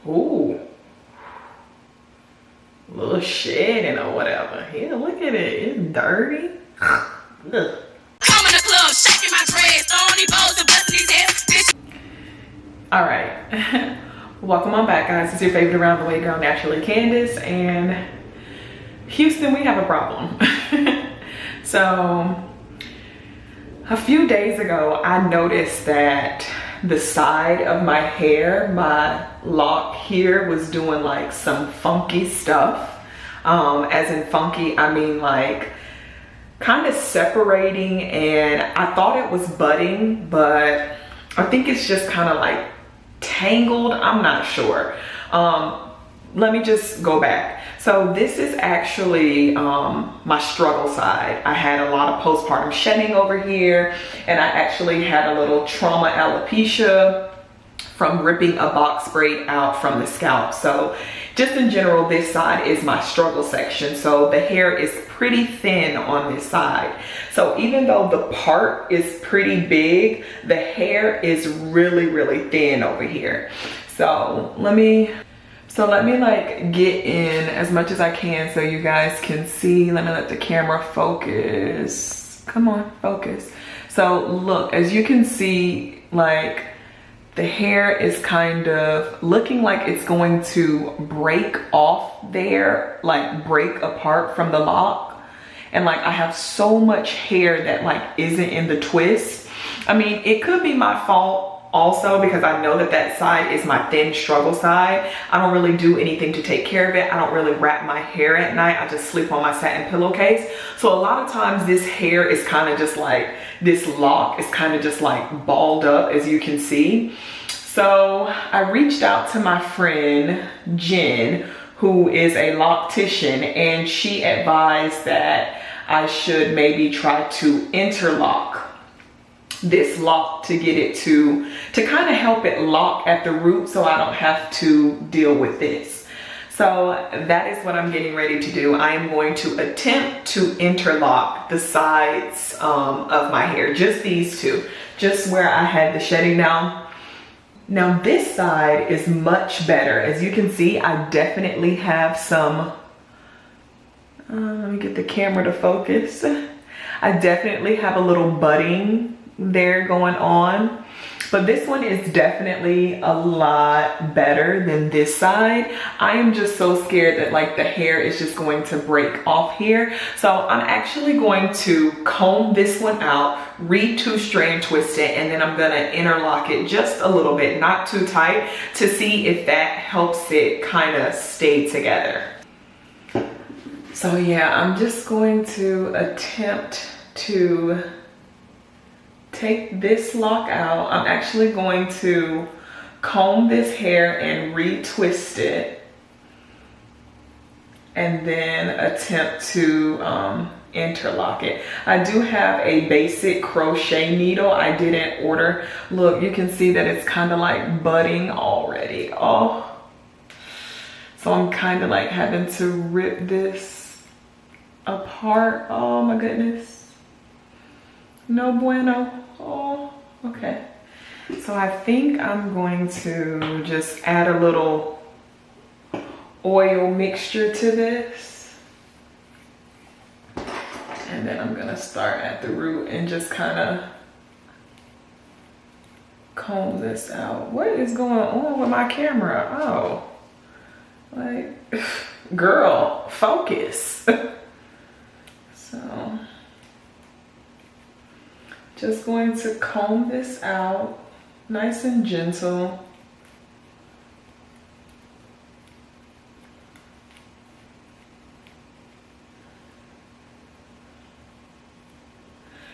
Ooh. Little shedding or whatever. Yeah, look at it. It's dirty. Ugh. I'm in the club, shaking my dreads, throwing these bows and busting these heads. All right. Welcome on back, guys. It's your favorite around the way girl, Naturally Candace. And Houston, we have a problem. So a few days ago, I noticed that the side of my hair, my lock here, was doing like some funky stuff. As in funky, I mean like kind of separating, and I thought it was budding, but I think it's just kind of like tangled. I'm not sure. Let me just go back. So this is actually my struggle side. I had a lot of postpartum shedding over here, and I actually had a little trauma alopecia from ripping a box braid out from the scalp. So just in general, this side is my struggle section. So the hair is pretty thin on this side. So even though the part is pretty big, the hair is really, really thin over here. So let me like get in as much as I can so you guys can see. Let me let the camera focus. Come on, focus. So look, as you can see, like the hair is kind of looking like it's going to break off there, like break apart from the lock. And like I have so much hair that like isn't in the twist. I mean, it could be my fault also, because I know that that side is my thin struggle side. I don't really do anything to take care of it. I don't really wrap my hair at night. I just sleep on my satin pillowcase. So a lot of times this hair is kind of just like, this lock is kind of just like balled up, as you can see. So I reached out to my friend Jen, who is a loctician, and she advised that I should maybe try to interlock this lock to get it to kind of help it lock at the root, so I don't have to deal with this. So that is what I'm getting ready to do. I am going to attempt to interlock the sides of my hair, just these two, just where I had the shedding down. Now this side is much better. As you can see, I definitely have some, let me get the camera to focus. I definitely have a little budding there going on, but this one is definitely a lot better than this side. I am just so scared that like the hair is just going to break off here. So I'm actually going to comb this one out, re-2-strand twist it, and then I'm gonna interlock it just a little bit, not too tight, to see if that helps it kind of stay together. So yeah, I'm just going to attempt to take this lock out. I'm actually going to comb this hair and retwist it, and then attempt to interlock it. I do have a basic crochet needle. I didn't order. Look, you can see that it's kind of like budding already. Oh, so I'm kind of like having to rip this apart. Oh my goodness, no bueno. Oh, okay. So I think I'm going to just add a little oil mixture to this, and then I'm gonna start at the root and just kind of comb this out. What is going on with my camera? Oh, like, girl, focus. So just going to comb this out nice and gentle.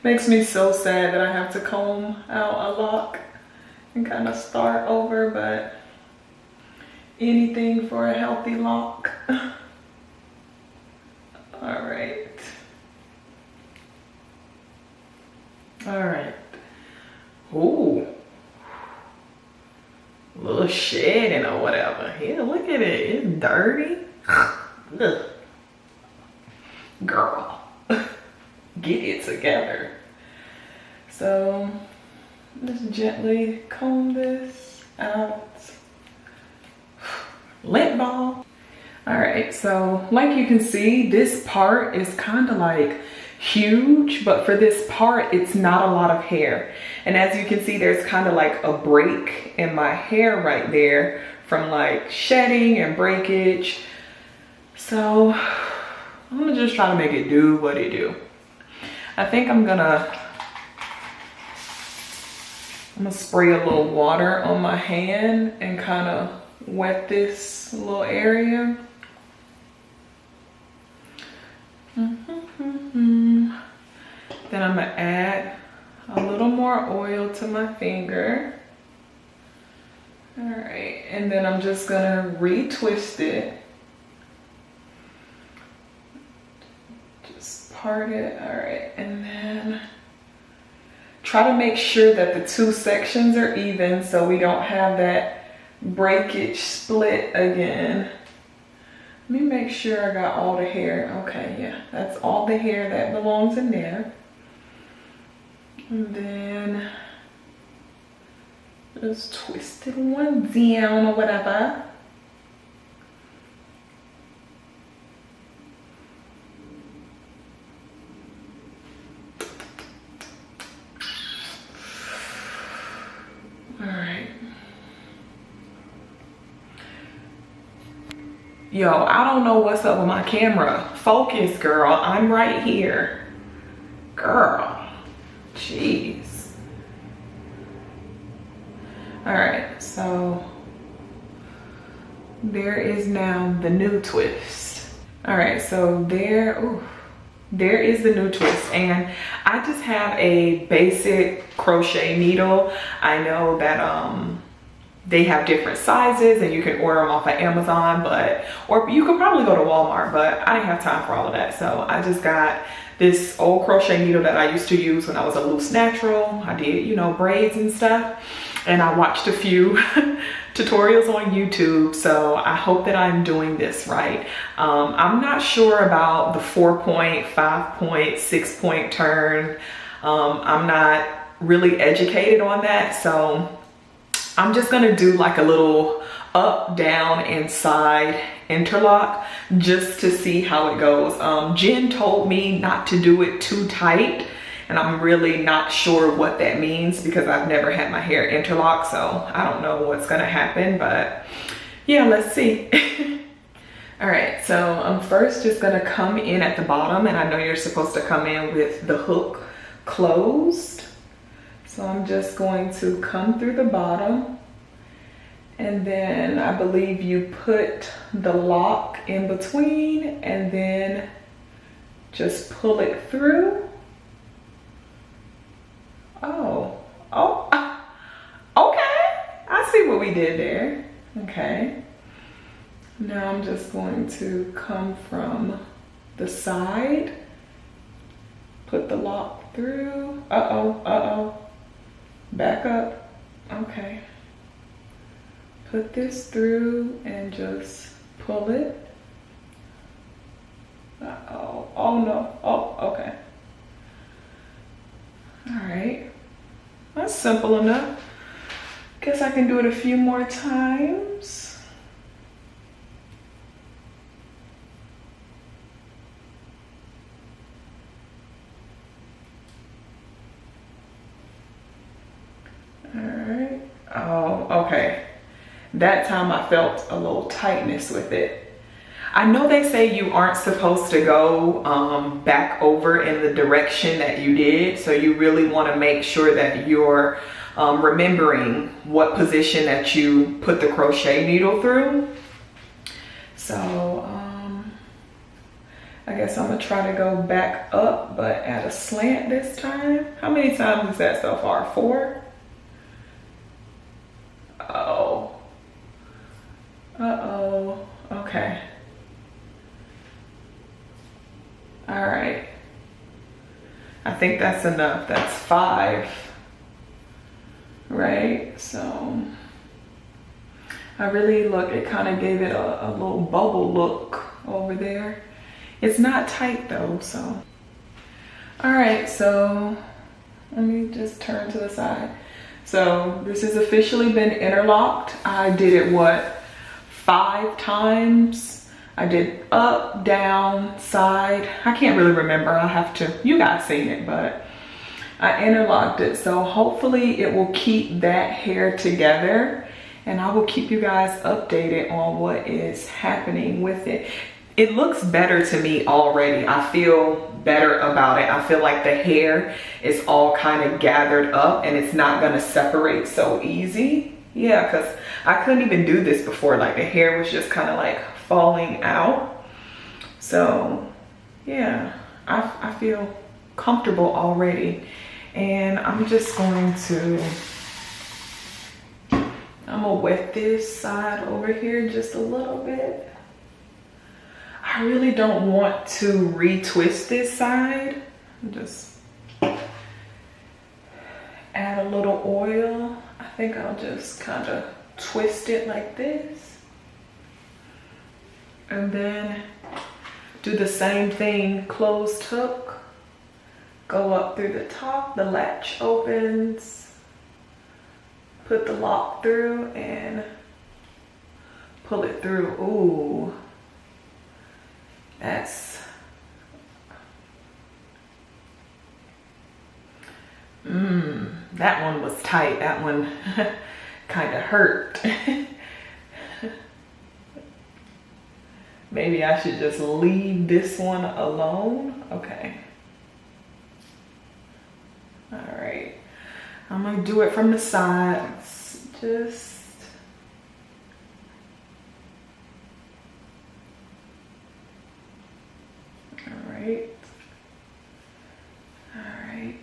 Makes me so sad that I have to comb out a lock and kind of start over, but anything for a healthy lock. All right. All right. Ooh. Little shedding or whatever. Yeah, look at it. It's dirty. Ugh. Girl, get it together. So just gently comb this out. lint ball. All right, so like you can see, this part is kind of like huge, but for this part, it's not a lot of hair. And as you can see, there's kind of like a break in my hair right there from like shedding and breakage. So I'm gonna just try to make it do what it do. I think I'm gonna spray a little water on my hand and kind of wet this little area. Then I'm gonna add a little more oil to my finger. All right, and then I'm just gonna retwist it. Just part it, all right, and then try to make sure that the two sections are even so we don't have that breakage split again. Let me make sure I got all the hair. Okay, yeah, that's all the hair that belongs in there. And then just twist it one down or whatever. All right. Yo, I don't know what's up with my camera. Focus, girl. I'm right here. Girl. Jeez. All right, so there is now the new twist. All right, so there is the new twist, and I just have a basic crochet needle. I know that they have different sizes and you can order them off of Amazon, or you could probably go to Walmart, but I didn't have time for all of that. So I just got this old crochet needle that I used to use when I was a loose natural. I did, you know, braids and stuff. And I watched a few tutorials on YouTube. So I hope that I'm doing this right. I'm not sure about the 4-point, 5-point, 6-point turn. I'm not really educated on that. So I'm just gonna do like a little up, down, and side interlock just to see how it goes. Jen told me not to do it too tight, and I'm really not sure what that means because I've never had my hair interlocked, so I don't know what's gonna happen, but yeah, let's see. All right, so I'm first just gonna come in at the bottom, and I know you're supposed to come in with the hook closed. So I'm just going to come through the bottom, and then I believe you put the lock in between and then just pull it through. Okay. I see what we did there. Okay. Now I'm just going to come from the side, put the lock through. Back up. Okay. Put this through and just pull it. Oh no. Oh, okay. All right. That's simple enough. Guess I can do it a few more times. All right. Oh, okay. That time I felt a little tightness with it. I know they say you aren't supposed to go back over in the direction that you did. So you really want to make sure that you're remembering what position that you put the crochet needle through. So I guess I'm gonna try to go back up, but at a slant this time. How many times is that so far? 4? Okay. All right. I think that's enough. That's 5. Right? So I really look, it kind of gave it a little bubble look over there. It's not tight though, so. All right, so let me just turn to the side. So this has officially been interlocked. I did it, what, 5 times. I did up, down, side. I can't really remember. I'll have to, you guys seen it, but I interlocked it. So hopefully it will keep that hair together, and I will keep you guys updated on what is happening with it. It looks better to me already. I feel better about it. I feel like the hair is all kind of gathered up and it's not gonna separate so easy. Yeah, because I couldn't even do this before. Like the hair was just kind of like falling out. So yeah, I feel comfortable already. And I'm just going to, I'm gonna wet this side over here just a little bit. I really don't want to retwist this side. Just add a little oil. I think I'll just kind of twist it like this. And then do the same thing, closed hook. Go up through the top, the latch opens. Put the lock through and pull it through. Ooh. That's that one was tight. That one kind of hurt. Maybe I should just leave this one alone. Okay. All right. I'm gonna do it from the sides. Just Alright,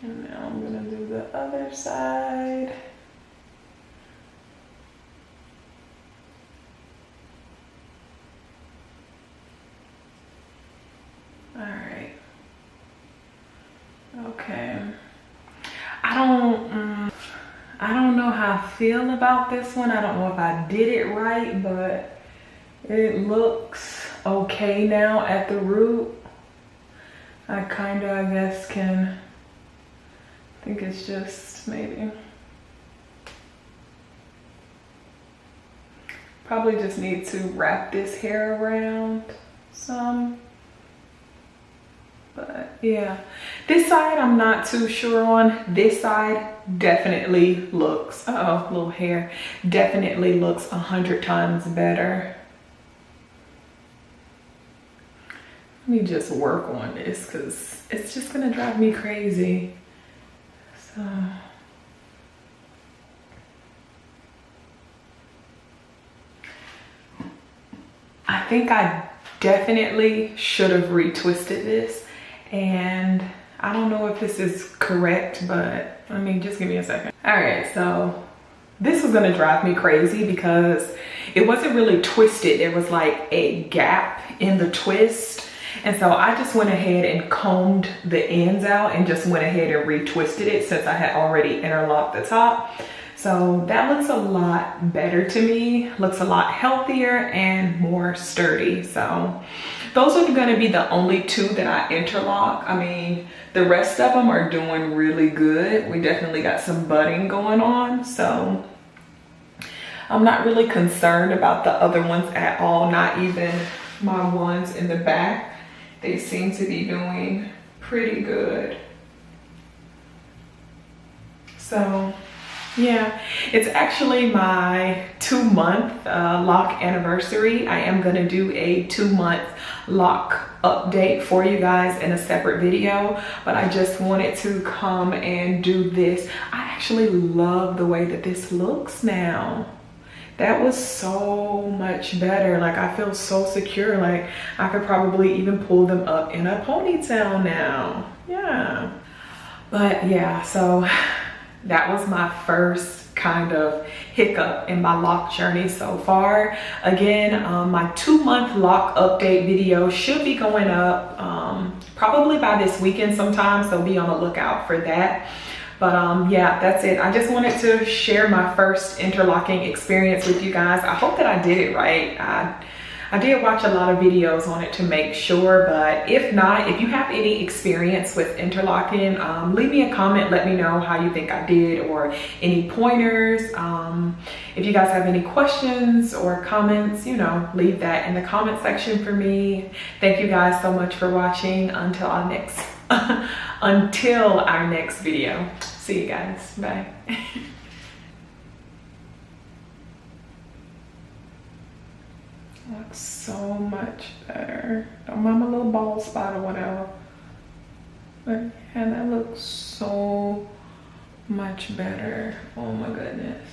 and now I'm gonna do the other side. Alright, okay. I don't know how I feel about this one. I don't know if I did it right, but it looks okay now at the root. I kind of, I guess, I think it's just maybe, probably just need to wrap this hair around some. But yeah, this side I'm not too sure on. This side definitely looks, little hair, definitely looks 100 times better. Let me just work on this because it's just gonna drive me crazy. So I think I definitely should have retwisted this, and I don't know if this is correct, but I mean, just give me a second. All right, so this was gonna drive me crazy because it wasn't really twisted. There was like a gap in the twist. And so I just went ahead and combed the ends out and just went ahead and retwisted it since I had already interlocked the top. So that looks a lot better to me, looks a lot healthier and more sturdy. So those are gonna be the only 2 that I interlock. I mean, the rest of them are doing really good. We definitely got some budding going on. So I'm not really concerned about the other ones at all, not even my ones in the back. They seem to be doing pretty good. So yeah, it's actually my 2-month lock anniversary. I am gonna do a 2-month lock update for you guys in a separate video, but I just wanted to come and do this. I actually love the way that this looks now. That was so much better. Like, I feel so secure. Like, I could probably even pull them up in a ponytail now. Yeah. But yeah, so that was my first kind of hiccup in my lock journey so far. Again, my 2-month lock update video should be going up probably by this weekend sometime, so be on the lookout for that. But yeah, that's it. I just wanted to share my first interlocking experience with you guys. I hope that I did it right. I I did watch a lot of videos on it to make sure, but if not, if you have any experience with interlocking, leave me a comment. Let me know how you think I did or any pointers. If you guys have any questions or comments, you know, leave that in the comment section for me. Thank you guys so much for watching. Until our next video. See you guys. Bye. Looks so much better. Don't mind my little bald spot or whatever. But yeah, that looks so much better. Oh my goodness.